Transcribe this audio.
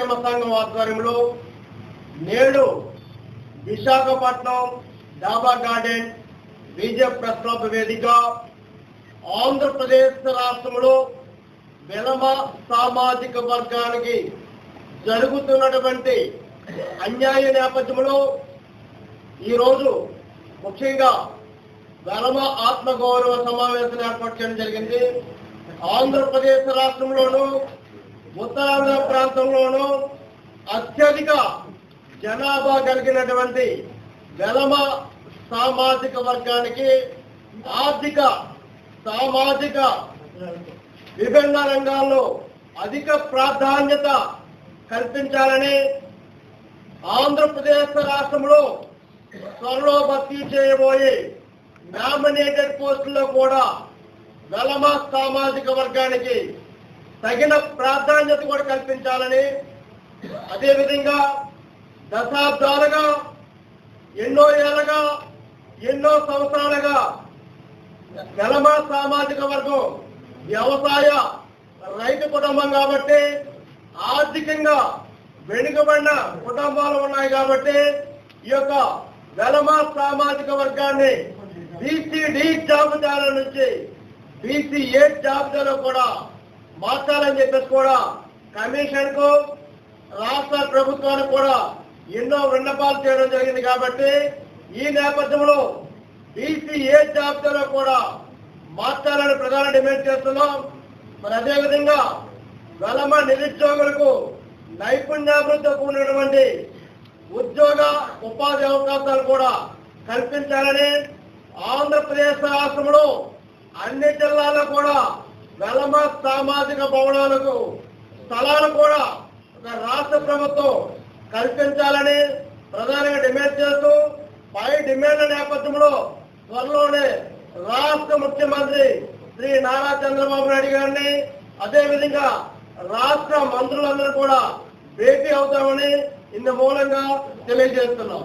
సంక్షేమ సంఘం ఆధ్వర్యంలో నేడు విశాఖపట్నం డాబా గార్డెన్ విజయ ప్రెస్ క్లబ్ వేదిక ఆంధ్రప్రదేశ్ రాష్ట్రంలో వెలమ సామాజిక వర్గానికి జరుగుతున్నటువంటి అన్యాయ నేపథ్యంలో ఈరోజు ముఖ్యంగా వెలమ ఆత్మగౌరవ సమావేశం ఏర్పాటు చేయడం జరిగింది. ఆంధ్రప్రదేశ్ రాష్ట్రంలోనూ ఉత్తరాంధ్ర ప్రాంతంలోనూ అత్యధిక జనాభా కలిగినటువంటి వెలమ సామాజిక వర్గానికి ఆర్థిక సామాజిక విభిన్న రంగాల్లో అధిక ప్రాధాన్యత కల్పించాలని ఆంధ్రప్రదేశ్ రాష్ట్రంలో త్వరలో భర్తీ చేయబోయే నామినేటెడ్ పోస్టుల్లో కూడా వెలమ సామాజిక వర్గానికి తగిన ప్రాధాన్యత కూడా కల్పించాలని, అదేవిధంగా దశాబ్దాలుగా ఎన్నో ఏళ్ళగా ఎన్నో సంవత్సరాలుగా వెలమ సామాజిక వర్గం వ్యవసాయ రైతు కుటుంబం కాబట్టి ఆర్థికంగా వెనుకబడిన కుటుంబాలు ఉన్నాయి కాబట్టి ఈ యొక్క వెలమ సామాజిక వర్గాన్ని బీసీ-డి జాబితాల నుంచి బీసీ-ఏ జాబితాలో కూడా మార్చాలని చెప్పేసి కూడా కమిషన్ కు రాష్ట్ర ప్రభుత్వానికి కూడా ఎన్నో విన్నపాలు చేయడం జరిగింది. కాబట్టి ఈ నేపథ్యంలో బీసీ-ఏ జాబితాలో కూడా మార్చాలని ప్రధాన డిమాండ్ చేస్తున్నాం. మరి అదేవిధంగా వెలమ నిరుద్యోగులకు నైపుణ్యాభివృద్ధితో కూడినటువంటి ఉద్యోగ ఉపాధి అవకాశాలు కూడా కల్పించాలని, ఆంధ్రప్రదేశ్ రాష్ట్రంలో అన్ని జిల్లాల్లో కూడా వెలమ సామాజిక భవనాలకు స్థలాలు కూడా రాష్ట్ర ప్రభుత్వం కల్పించాలని ప్రధానంగా డిమాండ్ చేస్తూ పై డిమాండ్ల నేపథ్యంలో త్వరలోనే రాష్ట్ర ముఖ్యమంత్రి శ్రీ నారా చంద్రబాబు నాయుడు గారిని అదేవిధంగా రాష్ట్ర మంత్రులందరూ కూడా భేటీ అవుతామని ఇందు మూలంగా తెలియజేస్తున్నాం.